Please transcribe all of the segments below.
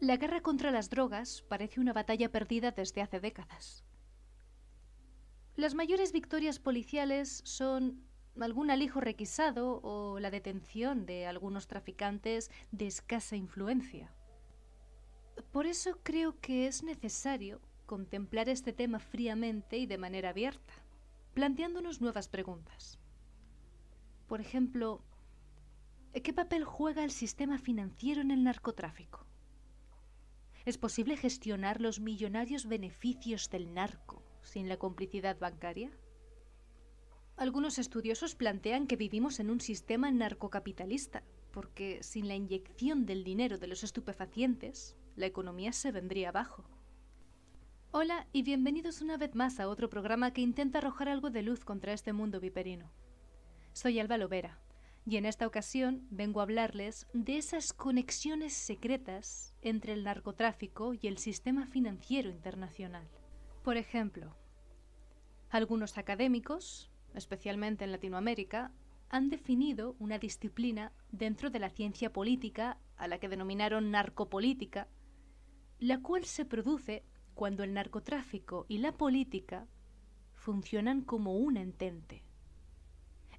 La guerra contra las drogas parece una batalla perdida desde hace décadas. Las mayores victorias policiales son algún alijo requisado o la detención de algunos traficantes de escasa influencia. Por eso creo que es necesario contemplar este tema fríamente y de manera abierta, planteándonos nuevas preguntas. Por ejemplo, ¿qué papel juega el sistema financiero en el narcotráfico? ¿Es posible gestionar los millonarios beneficios del narco sin la complicidad bancaria? Algunos estudiosos plantean que vivimos en un sistema narcocapitalista, porque sin la inyección del dinero de los estupefacientes, la economía se vendría abajo. Hola y bienvenidos una vez más a otro programa que intenta arrojar algo de luz contra este mundo viperino. Soy Alba Lovera, y en esta ocasión vengo a hablarles de esas conexiones secretas entre el narcotráfico y el sistema financiero internacional. Por ejemplo, algunos académicos, especialmente en Latinoamérica, han definido una disciplina dentro de la ciencia política a la que denominaron narcopolítica, la cual se produce cuando el narcotráfico y la política funcionan como un entente.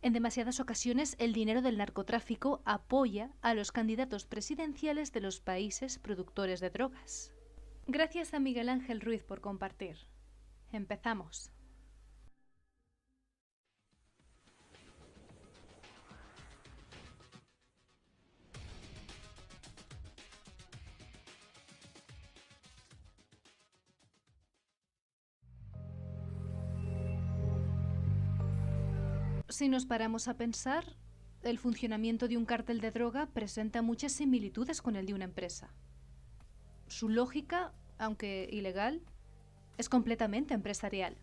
En demasiadas ocasiones, el dinero del narcotráfico apoya a los candidatos presidenciales de los países productores de drogas. Gracias a Miguel Ángel Ruiz por compartir. Empezamos. Si nos paramos a pensar, el funcionamiento de un cártel de droga presenta muchas similitudes con el de una empresa. Su lógica, aunque ilegal, es completamente empresarial.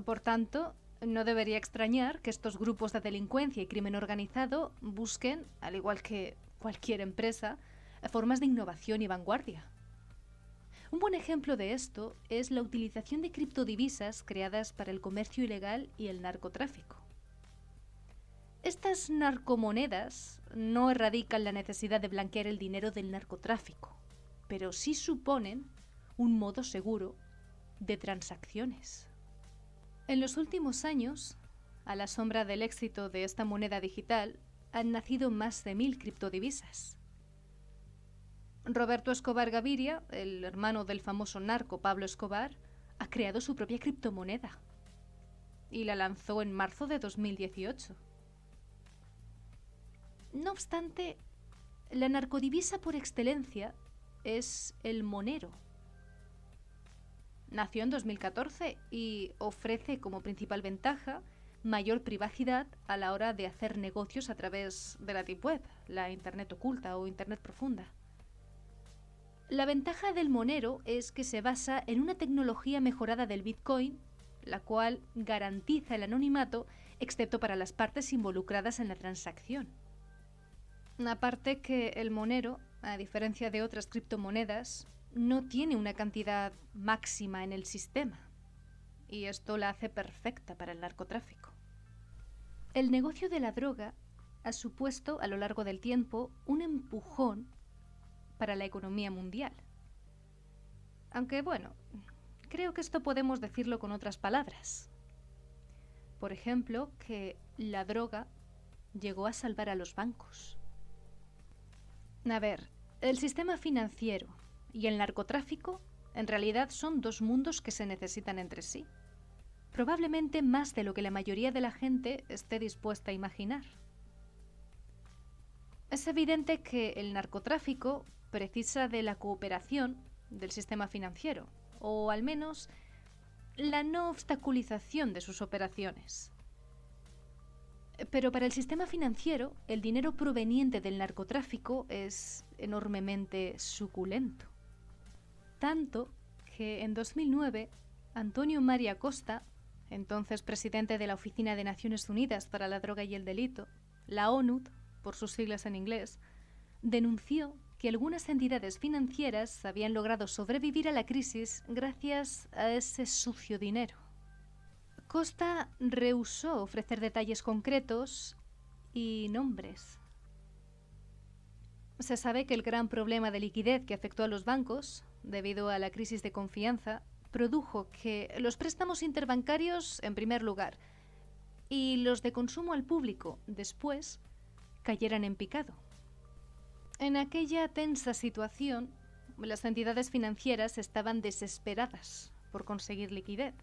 Por tanto, no debería extrañar que estos grupos de delincuencia y crimen organizado busquen, al igual que cualquier empresa, formas de innovación y vanguardia. Un buen ejemplo de esto es la utilización de criptodivisas creadas para el comercio ilegal y el narcotráfico. Estas narcomonedas no erradican la necesidad de blanquear el dinero del narcotráfico, pero sí suponen un modo seguro de transacciones. En los últimos años, a la sombra del éxito de esta moneda digital, han nacido más de 1000 criptodivisas. Roberto Escobar Gaviria, el hermano del famoso narco Pablo Escobar, ha creado su propia criptomoneda y la lanzó en marzo de 2018. No obstante, la narcodivisa por excelencia es el monero. Nació en 2014 y ofrece como principal ventaja mayor privacidad a la hora de hacer negocios a través de la Deep Web, la Internet oculta o Internet profunda. La ventaja del monero es que se basa en una tecnología mejorada del Bitcoin, la cual garantiza el anonimato, excepto para las partes involucradas en la transacción. Aparte que el monero, a diferencia de otras criptomonedas, no tiene una cantidad máxima en el sistema, y esto la hace perfecta para el narcotráfico. El negocio de la droga ha supuesto a lo largo del tiempo un empujón para la economía mundial. Aunque bueno, creo que esto podemos decirlo con otras palabras. Por ejemplo, que la droga llegó a salvar a los bancos. A ver, el sistema financiero y el narcotráfico en realidad son dos mundos que se necesitan entre sí. Probablemente más de lo que la mayoría de la gente esté dispuesta a imaginar. Es evidente que el narcotráfico precisa de la cooperación del sistema financiero, o al menos la no obstaculización de sus operaciones. Pero para el sistema financiero, el dinero proveniente del narcotráfico es enormemente suculento. Tanto que en 2009, Antonio María Costa, entonces presidente de la Oficina de Naciones Unidas para la Droga y el Delito, la ONUD, por sus siglas en inglés, denunció que algunas entidades financieras habían logrado sobrevivir a la crisis gracias a ese sucio dinero. Costa rehusó ofrecer detalles concretos y nombres. Se sabe que el gran problema de liquidez que afectó a los bancos, debido a la crisis de confianza, produjo que los préstamos interbancarios, en primer lugar, y los de consumo al público, después, cayeran en picado. En aquella tensa situación, las entidades financieras estaban desesperadas por conseguir liquidez.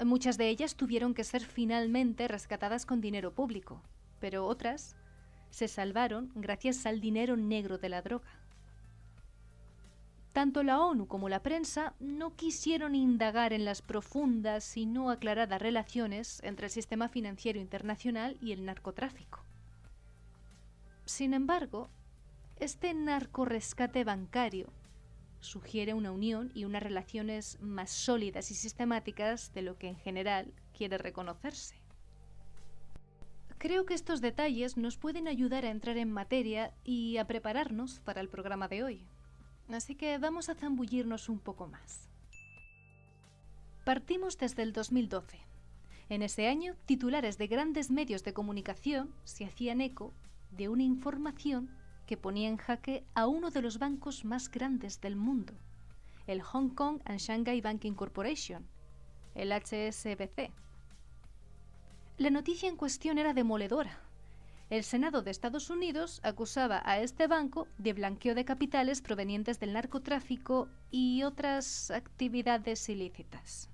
Muchas de ellas tuvieron que ser finalmente rescatadas con dinero público, pero otras se salvaron gracias al dinero negro de la droga. Tanto la ONU como la prensa no quisieron indagar en las profundas y no aclaradas relaciones entre el sistema financiero internacional y el narcotráfico. Sin embargo, este narcorrescate bancario sugiere una unión y unas relaciones más sólidas y sistemáticas de lo que en general quiere reconocerse. Creo que estos detalles nos pueden ayudar a entrar en materia y a prepararnos para el programa de hoy. Así que vamos a zambullirnos un poco más. Partimos desde el 2012. En ese año, titulares de grandes medios de comunicación se hacían eco de una información que ponía en jaque a uno de los bancos más grandes del mundo, el Hong Kong and Shanghai Banking Corporation, el HSBC. La noticia en cuestión era demoledora. El Senado de Estados Unidos acusaba a este banco de blanqueo de capitales provenientes del narcotráfico y otras actividades ilícitas.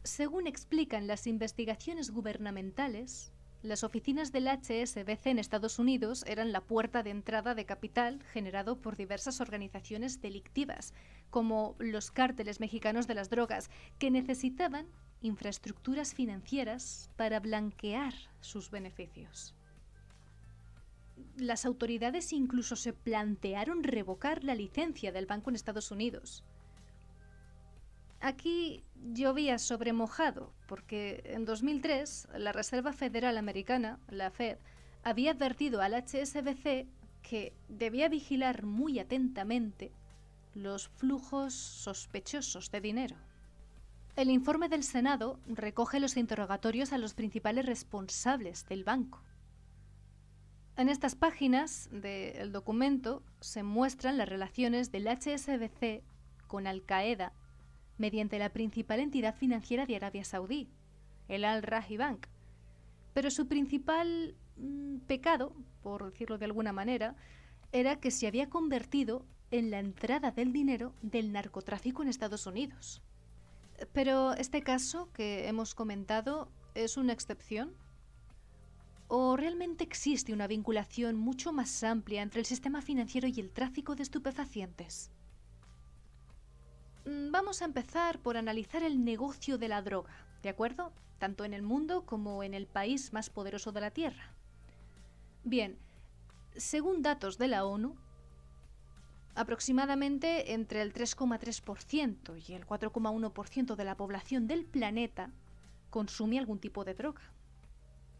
Según explican las investigaciones gubernamentales, las oficinas del HSBC en Estados Unidos eran la puerta de entrada de capital generado por diversas organizaciones delictivas, como los cárteles mexicanos de las drogas, que necesitaban infraestructuras financieras para blanquear sus beneficios. Las autoridades incluso se plantearon revocar la licencia del banco en Estados Unidos. Aquí llovía sobre mojado, porque en 2003 la Reserva Federal Americana, la Fed, había advertido al HSBC que debía vigilar muy atentamente los flujos sospechosos de dinero. El informe del Senado recoge los interrogatorios a los principales responsables del banco. En estas páginas del documento se muestran las relaciones del HSBC con Al-Qaeda mediante la principal entidad financiera de Arabia Saudí, el Al-Rajhi Bank. Pero su principal pecado, por decirlo de alguna manera, era que se había convertido en la entrada del dinero del narcotráfico en Estados Unidos. Pero este caso que hemos comentado es una excepción. ¿O realmente existe una vinculación mucho más amplia entre el sistema financiero y el tráfico de estupefacientes? Vamos a empezar por analizar el negocio de la droga, ¿de acuerdo? Tanto en el mundo como en el país más poderoso de la Tierra. Bien, según datos de la ONU, aproximadamente entre el 3,3% y el 4,1% de la población del planeta consume algún tipo de droga.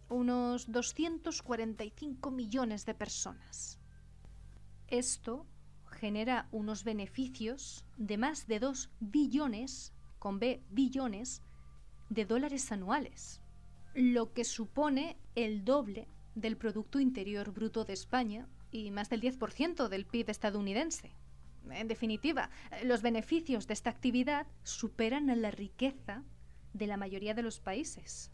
Unos 245 millones de personas. Esto genera unos beneficios de más de 2 billones, con B, billones, de dólares anuales, lo que supone el doble del Producto Interior Bruto de España y más del 10% del PIB estadounidense. En definitiva, los beneficios de esta actividad superan a la riqueza de la mayoría de los países.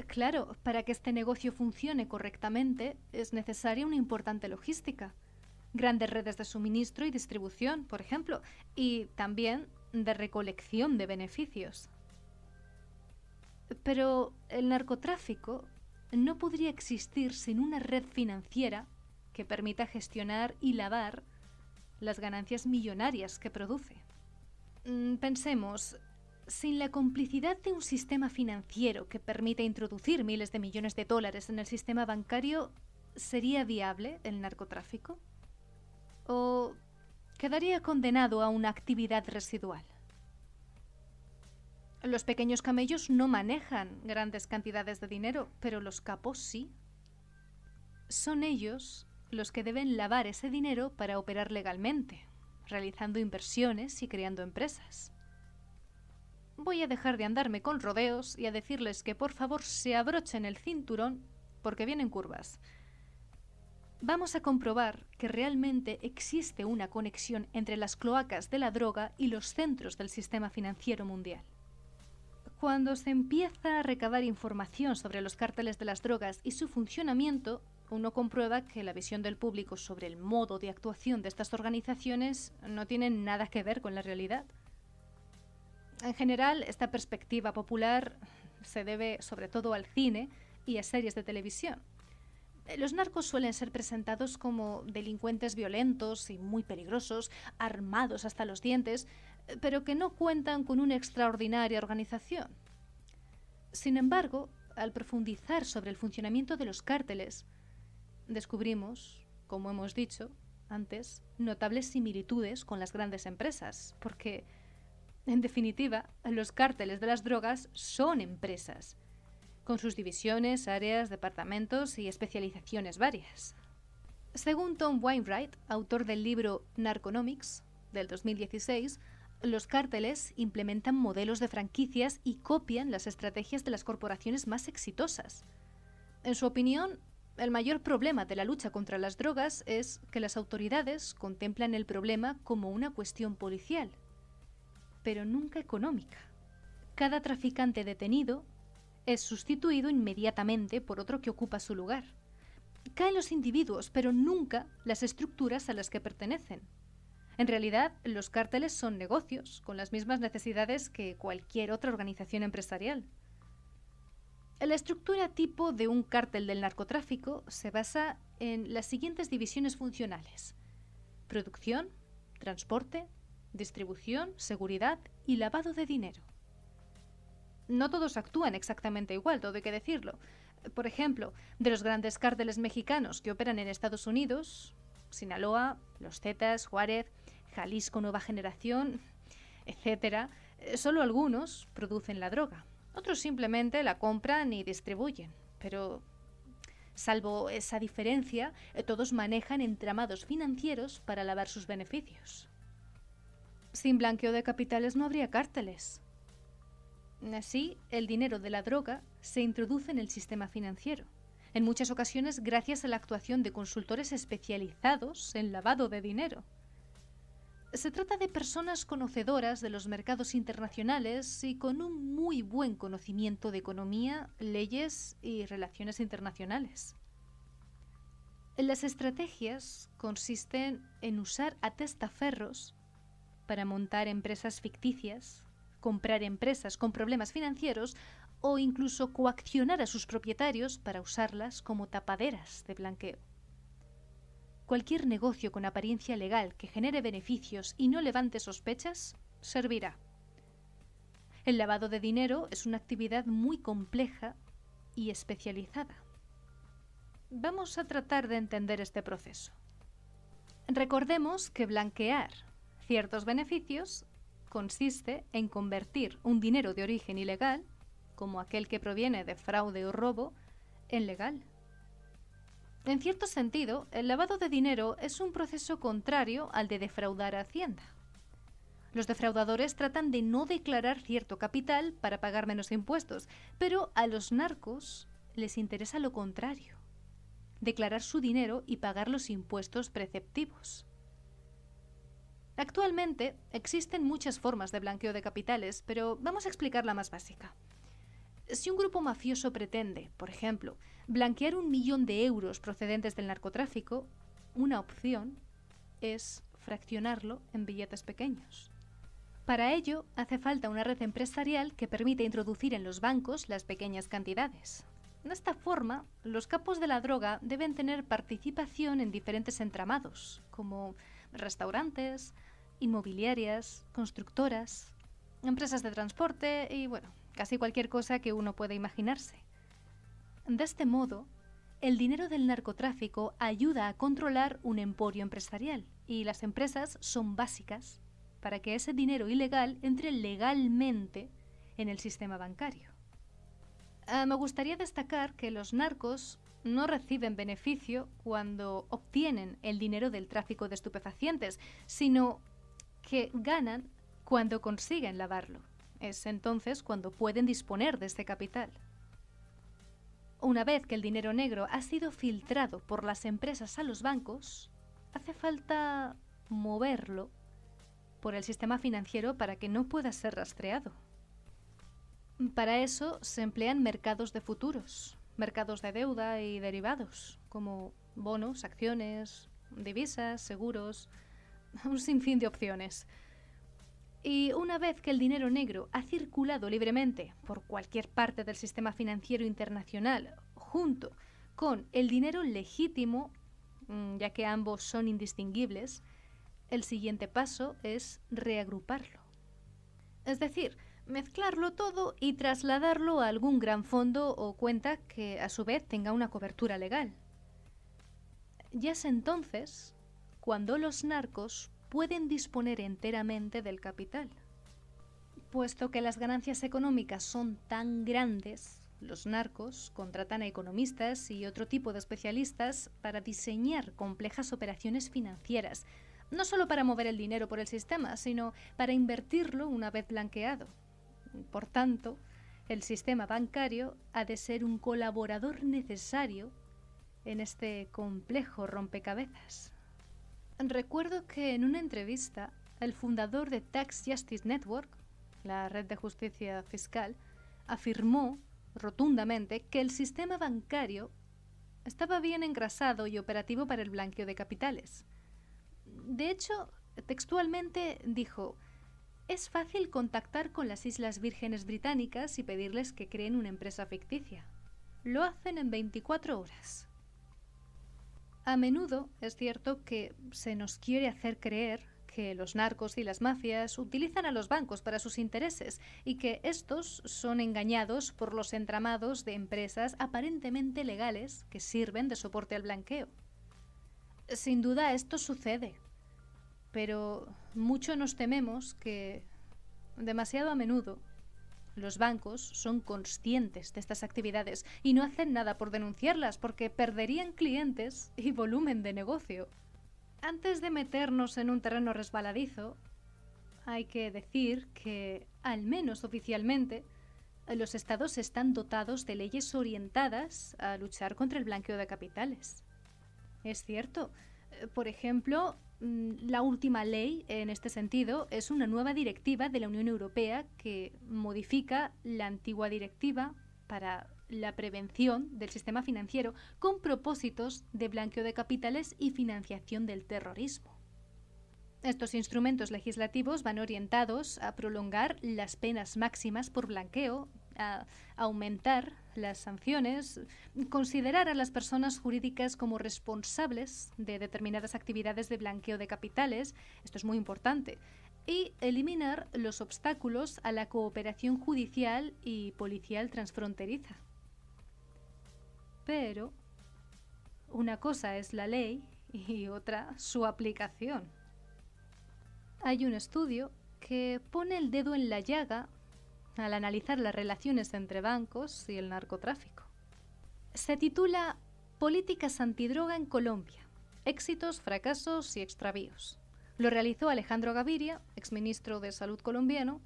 Claro, para que este negocio funcione correctamente es necesaria una importante logística, grandes redes de suministro y distribución, por ejemplo, y también de recolección de beneficios. Pero el narcotráfico no podría existir sin una red financiera que permita gestionar y lavar las ganancias millonarias que produce. Pensemos, sin la complicidad de un sistema financiero que permite introducir miles de millones de dólares en el sistema bancario, ¿sería viable el narcotráfico? ¿O quedaría condenado a una actividad residual? Los pequeños camellos no manejan grandes cantidades de dinero, pero los capos sí. Son ellos los que deben lavar ese dinero para operar legalmente, realizando inversiones y creando empresas. Voy a dejar de andarme con rodeos y a decirles que por favor se abrochen el cinturón porque vienen curvas. vamos a comprobar que realmente existe una conexión entre las cloacas de la droga y los centros del sistema financiero mundial. Cuando se empieza a recabar información sobre los cárteles de las drogas y su funcionamiento, uno comprueba que la visión del público sobre el modo de actuación de estas organizaciones no tiene nada que ver con la realidad. En general, esta perspectiva popular se debe sobre todo al cine y a series de televisión. Los narcos suelen ser presentados como delincuentes violentos y muy peligrosos, armados hasta los dientes, pero que no cuentan con una extraordinaria organización. Sin embargo, al profundizar sobre el funcionamiento de los cárteles, descubrimos, como hemos dicho antes, notables similitudes con las grandes empresas, porque, en definitiva, los cárteles de las drogas son empresas, con sus divisiones, áreas, departamentos y especializaciones varias. Según Tom Wainwright, autor del libro Narconomics, del 2016, los cárteles implementan modelos de franquicias y copian las estrategias de las corporaciones más exitosas. En su opinión, el mayor problema de la lucha contra las drogas es que las autoridades contemplan el problema como una cuestión policial, pero nunca económica. Cada traficante detenido es sustituido inmediatamente por otro que ocupa su lugar. Caen los individuos, pero nunca las estructuras a las que pertenecen. En realidad, los cárteles son negocios, con las mismas necesidades que cualquier otra organización empresarial. La estructura tipo de un cártel del narcotráfico se basa en las siguientes divisiones funcionales: producción, transporte, distribución, seguridad y lavado de dinero. No todos actúan exactamente igual, todo hay que decirlo. Por ejemplo, de los grandes cárteles mexicanos que operan en Estados Unidos, Sinaloa, Los Zetas, Juárez, Jalisco Nueva Generación, etc., solo algunos producen la droga. Otros simplemente la compran y distribuyen. Pero, salvo esa diferencia, todos manejan entramados financieros para lavar sus beneficios. Sin blanqueo de capitales no habría cárteles. Así, el dinero de la droga se introduce en el sistema financiero, en muchas ocasiones gracias a la actuación de consultores especializados en lavado de dinero. Se trata de personas conocedoras de los mercados internacionales y con un muy buen conocimiento de economía, leyes y relaciones internacionales. Las estrategias consisten en usar a testaferros para montar empresas ficticias, comprar empresas con problemas financieros o incluso coaccionar a sus propietarios para usarlas como tapaderas de blanqueo. Cualquier negocio con apariencia legal que genere beneficios y no levante sospechas servirá. El lavado de dinero es una actividad muy compleja y especializada. Vamos a tratar de entender este proceso. Recordemos que blanquear ciertos beneficios consiste en convertir un dinero de origen ilegal, como aquel que proviene de fraude o robo, en legal. En cierto sentido, el lavado de dinero es un proceso contrario al de defraudar a Hacienda. Los defraudadores tratan de no declarar cierto capital para pagar menos impuestos, pero a los narcos les interesa lo contrario: declarar su dinero y pagar los impuestos preceptivos. Actualmente existen muchas formas de blanqueo de capitales, pero vamos a explicar la más básica. Si un grupo mafioso pretende, por ejemplo, blanquear 1 millón de euros procedentes del narcotráfico, una opción es fraccionarlo en billetes pequeños. Para ello, hace falta una red empresarial que permita introducir en los bancos las pequeñas cantidades. De esta forma, los capos de la droga deben tener participación en diferentes entramados, como restaurantes, inmobiliarias, constructoras, empresas de transporte y, casi cualquier cosa que uno pueda imaginarse. De este modo, el dinero del narcotráfico ayuda a controlar un emporio empresarial y las empresas son básicas para que ese dinero ilegal entre legalmente en el sistema bancario. Me gustaría destacar que los narcos no reciben beneficio cuando obtienen el dinero del tráfico de estupefacientes, sino que ganan cuando consiguen lavarlo. Es entonces cuando pueden disponer de este capital. Una vez que el dinero negro ha sido filtrado por las empresas a los bancos, hace falta moverlo por el sistema financiero para que no pueda ser rastreado. Para eso se emplean mercados de futuros, mercados de deuda y derivados, como bonos, acciones, divisas, seguros, un sinfín de opciones. Y una vez que el dinero negro ha circulado libremente por cualquier parte del sistema financiero internacional, junto con el dinero legítimo, ya que ambos son indistinguibles, el siguiente paso es reagruparlo. Es decir, mezclarlo todo y trasladarlo a algún gran fondo o cuenta que a su vez tenga una cobertura legal. Ya es entonces cuando los narcos pueden disponer enteramente del capital. Puesto que las ganancias económicas son tan grandes, los narcos contratan a economistas y otro tipo de especialistas para diseñar complejas operaciones financieras, no solo para mover el dinero por el sistema, sino para invertirlo una vez blanqueado. Por tanto, el sistema bancario ha de ser un colaborador necesario en este complejo rompecabezas. Recuerdo que en una entrevista, el fundador de Tax Justice Network, la red de justicia fiscal, afirmó rotundamente que el sistema bancario estaba bien engrasado y operativo para el blanqueo de capitales. De hecho, textualmente dijo: «Es fácil contactar con las Islas Vírgenes Británicas y pedirles que creen una empresa ficticia. Lo hacen en 24 horas». A menudo es cierto que se nos quiere hacer creer que los narcos y las mafias utilizan a los bancos para sus intereses y que estos son engañados por los entramados de empresas aparentemente legales que sirven de soporte al blanqueo. Sin duda esto sucede, pero mucho nos tememos que, demasiado a menudo, los bancos son conscientes de estas actividades y no hacen nada por denunciarlas porque perderían clientes y volumen de negocio. Antes de meternos en un terreno resbaladizo, hay que decir que, al menos oficialmente, los estados están dotados de leyes orientadas a luchar contra el blanqueo de capitales. Es cierto. Por ejemplo, la última ley en este sentido es una nueva directiva de la Unión Europea que modifica la antigua directiva para la prevención del sistema financiero con propósitos de blanqueo de capitales y financiación del terrorismo. Estos instrumentos legislativos van orientados a prolongar las penas máximas por blanqueo, a aumentar las sanciones, considerar a las personas jurídicas como responsables de determinadas actividades de blanqueo de capitales, esto es muy importante, y eliminar los obstáculos a la cooperación judicial y policial transfronteriza. Pero una cosa es la ley y otra su aplicación. Hay un estudio que pone el dedo en la llaga al analizar las relaciones entre bancos y el narcotráfico. Se titula Políticas antidroga en Colombia: éxitos, fracasos y extravíos. Lo realizó Alejandro Gaviria, exministro de Salud colombiano,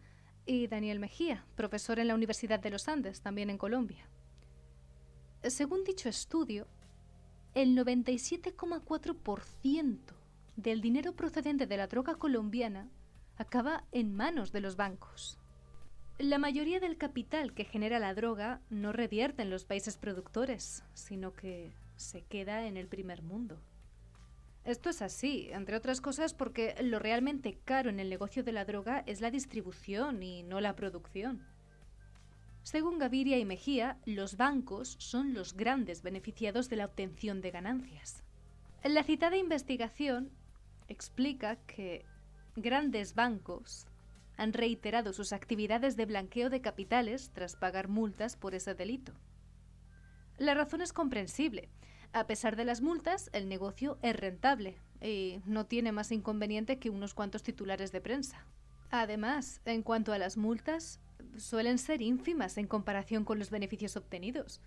y Daniel Mejía, profesor en la Universidad de los Andes, también en Colombia. Según dicho estudio, el 97,4% del dinero procedente de la droga colombiana acaba en manos de los bancos. La mayoría del capital que genera la droga no revierte en los países productores, sino que se queda en el primer mundo. Esto es así, entre otras cosas, porque lo realmente caro en el negocio de la droga es la distribución y no la producción. Según Gaviria y Mejía, los bancos son los grandes beneficiados de la obtención de ganancias. La citada investigación explica que grandes bancos han reiterado sus actividades de blanqueo de capitales tras pagar multas por ese delito. La razón es comprensible. A pesar de las multas, el negocio es rentable y no tiene más inconveniente que unos cuantos titulares de prensa. Además, en cuanto a las multas, suelen ser ínfimas en comparación con los beneficios obtenidos.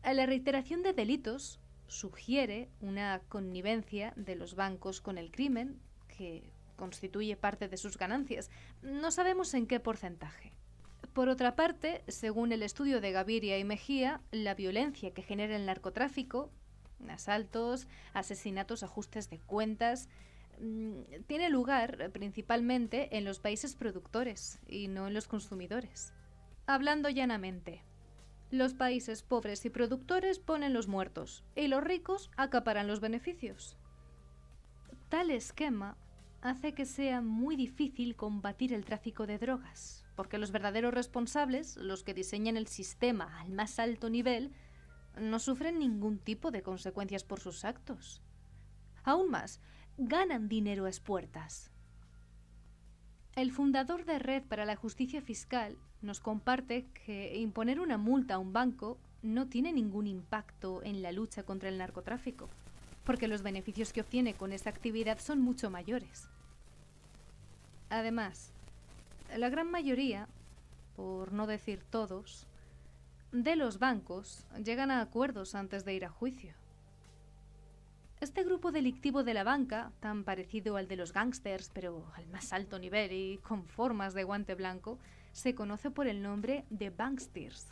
La reiteración de delitos sugiere una connivencia de los bancos con el crimen que constituye parte de sus ganancias. No sabemos en qué porcentaje. Por otra parte, según el estudio de Gaviria y Mejía, la violencia que genera el narcotráfico, asaltos, asesinatos, ajustes de cuentas, tiene lugar principalmente en los países productores y no en los consumidores. Hablando llanamente, los países pobres y productores ponen los muertos y los ricos acaparan los beneficios. Tal esquema hace que sea muy difícil combatir el tráfico de drogas, porque los verdaderos responsables, los que diseñan el sistema al más alto nivel, no sufren ningún tipo de consecuencias por sus actos. Aún más, ganan dinero a expuertas. El fundador de Red para la Justicia Fiscal nos comparte que imponer una multa a un banco no tiene ningún impacto en la lucha contra el narcotráfico, porque los beneficios que obtiene con esa actividad son mucho mayores. Además, la gran mayoría, por no decir todos, de los bancos llegan a acuerdos antes de ir a juicio. Este grupo delictivo de la banca, tan parecido al de los gángsters, pero al más alto nivel y con formas de guante blanco, se conoce por el nombre de banksters.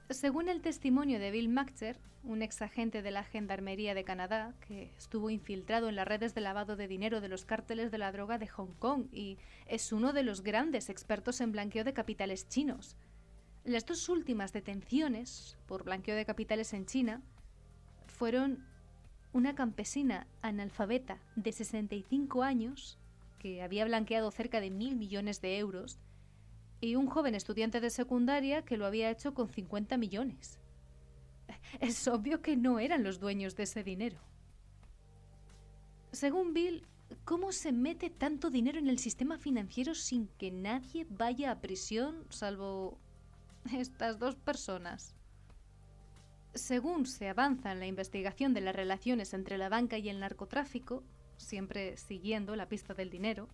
Según el testimonio de Bill Machter, un ex agente de la Gendarmería de Canadá que estuvo infiltrado en las redes de lavado de dinero de los cárteles de la droga de Hong Kong y es uno de los grandes expertos en blanqueo de capitales chinos. Las dos últimas detenciones por blanqueo de capitales en China fueron una campesina analfabeta de 65 años que había blanqueado cerca de 1.000 millones de euros y un joven estudiante de secundaria que lo había hecho con 50 millones. Es obvio que no eran los dueños de ese dinero. Según Bill, ¿cómo se mete tanto dinero en el sistema financiero sin que nadie vaya a prisión, salvo estas dos personas? Según se avanza en la investigación de las relaciones entre la banca y el narcotráfico, siempre siguiendo la pista del dinero,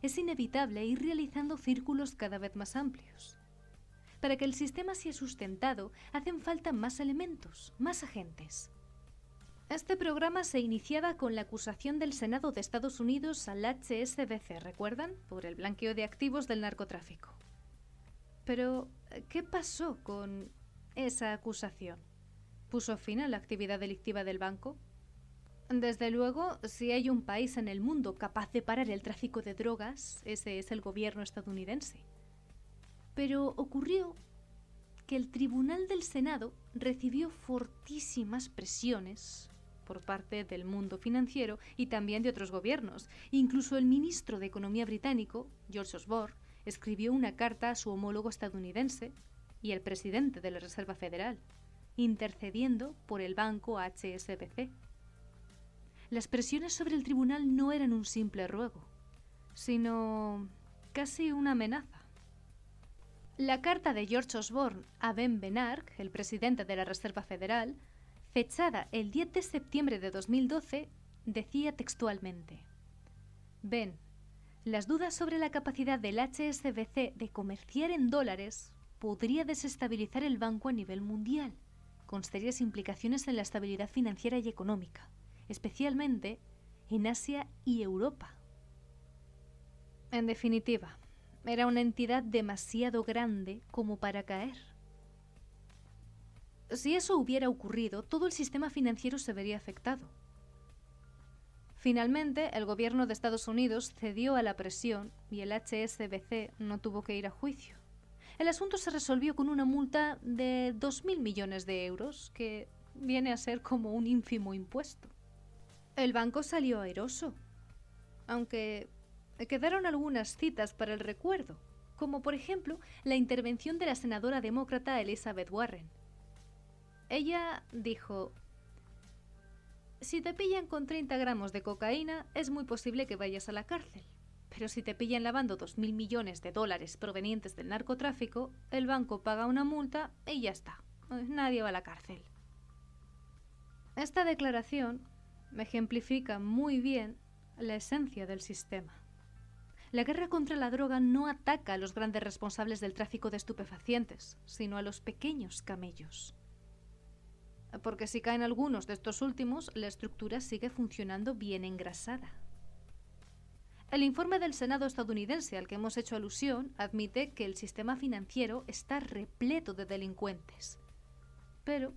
es inevitable ir realizando círculos cada vez más amplios. Para que el sistema sea sustentado, hacen falta más elementos, más agentes. Este programa se iniciaba con la acusación del Senado de Estados Unidos al HSBC, ¿recuerdan? Por el blanqueo de activos del narcotráfico. Pero, ¿qué pasó con esa acusación? ¿Puso fin a la actividad delictiva del banco? Desde luego, si hay un país en el mundo capaz de parar el tráfico de drogas, ese es el gobierno estadounidense. Pero ocurrió que el Tribunal del Senado recibió fortísimas presiones por parte del mundo financiero y también de otros gobiernos. Incluso el ministro de Economía británico, George Osborne, escribió una carta a su homólogo estadounidense y el presidente de la Reserva Federal, intercediendo por el banco HSBC. Las presiones sobre el tribunal no eran un simple ruego, sino casi una amenaza. La carta de George Osborne a Ben Bernanke, el presidente de la Reserva Federal, fechada el 10 de septiembre de 2012, decía textualmente: Ben, las dudas sobre la capacidad del HSBC de comerciar en dólares podría desestabilizar el banco a nivel mundial, con serias implicaciones en la estabilidad financiera y económica, especialmente en Asia y Europa. En definitiva, era una entidad demasiado grande como para caer. Si eso hubiera ocurrido, todo el sistema financiero se vería afectado. Finalmente, el gobierno de Estados Unidos cedió a la presión y el HSBC no tuvo que ir a juicio. El asunto se resolvió con una multa de 2.000 millones de euros, que viene a ser como un ínfimo impuesto. El banco salió airoso, aunque quedaron algunas citas para el recuerdo, como por ejemplo la intervención de la senadora demócrata Elizabeth Warren. Ella dijo: si te pillan con 30 gramos de cocaína, es muy posible que vayas a la cárcel. Pero si te pillan lavando 2.000 millones de dólares provenientes del narcotráfico, el banco paga una multa y ya está. Nadie va a la cárcel. Esta declaración ejemplifica muy bien la esencia del sistema. La guerra contra la droga no ataca a los grandes responsables del tráfico de estupefacientes, sino a los pequeños camellos. Porque si caen algunos de estos últimos, la estructura sigue funcionando bien engrasada. El informe del Senado estadounidense al que hemos hecho alusión admite que el sistema financiero está repleto de delincuentes. Pero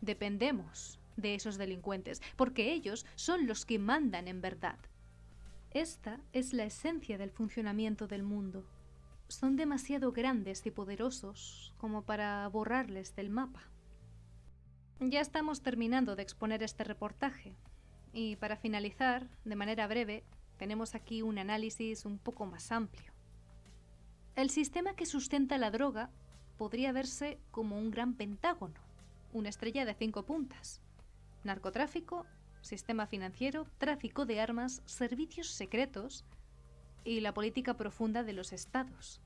dependemos de esos delincuentes, porque ellos son los que mandan en verdad. Esta es la esencia del funcionamiento del mundo. Son demasiado grandes y poderosos como para borrarles del mapa. Ya estamos terminando de exponer este reportaje. Y para finalizar, de manera breve, tenemos aquí un análisis un poco más amplio. El sistema que sustenta la droga podría verse como un gran pentágono, una estrella de 5 puntas. Narcotráfico, sistema financiero, tráfico de armas, servicios secretos y la política profunda de los estados.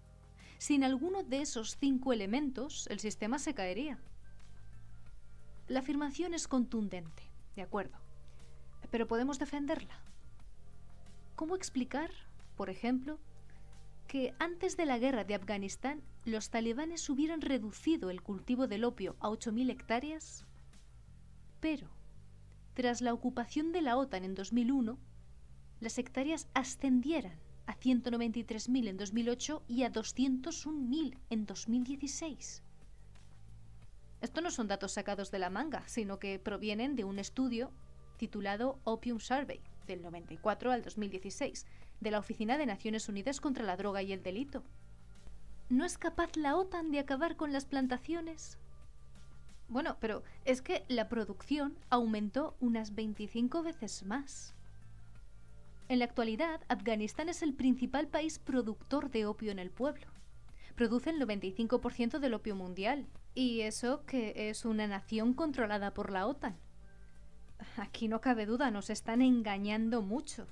Sin alguno de esos 5 elementos, el sistema se caería. La afirmación es contundente, de acuerdo, pero podemos defenderla. ¿Cómo explicar, por ejemplo, que antes de la guerra de Afganistán los talibanes hubieran reducido el cultivo del opio a 8.000 hectáreas? Pero, tras la ocupación de la OTAN en 2001, las hectáreas ascendieran a 193.000 en 2008 y a 201.000 en 2016. Esto no son datos sacados de la manga, sino que provienen de un estudio titulado Opium Survey, del 94 al 2016, de la Oficina de Naciones Unidas contra la Droga y el Delito. ¿No es capaz la OTAN de acabar con las plantaciones? Bueno, pero es que la producción aumentó unas 25 veces más. En la actualidad, Afganistán es el principal país productor de opio en el pueblo. Produce el 95% del opio mundial, y eso que es una nación controlada por la OTAN. Aquí no cabe duda, nos están engañando mucho.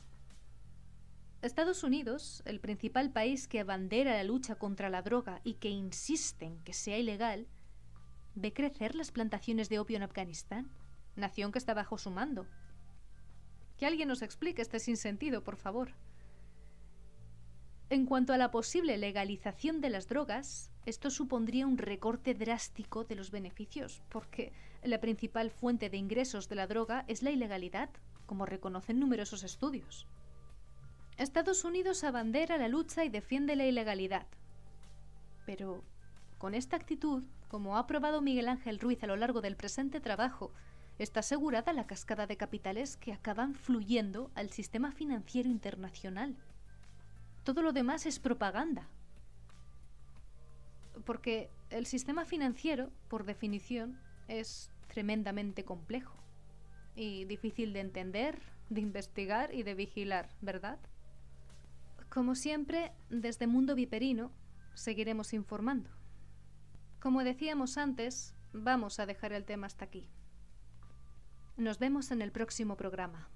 Estados Unidos, el principal país que abandera la lucha contra la droga y que insiste en que sea ilegal, ve crecer las plantaciones de opio en Afganistán, nación que está bajo su mando. Que alguien nos explique este sinsentido, por favor. En cuanto a la posible legalización de las drogas, esto supondría un recorte drástico de los beneficios, porque la principal fuente de ingresos de la droga es la ilegalidad, como reconocen numerosos estudios. Estados Unidos abandera la lucha y defiende la ilegalidad. Pero con esta actitud, como ha probado Miguel Ángel Ruiz a lo largo del presente trabajo, está asegurada la cascada de capitales que acaban fluyendo al sistema financiero internacional. Todo lo demás es propaganda. Porque el sistema financiero, por definición, es tremendamente complejo y difícil de entender, de investigar y de vigilar, ¿verdad? Como siempre, desde Mundo Viperino seguiremos informando. Como decíamos antes, vamos a dejar el tema hasta aquí. Nos vemos en el próximo programa.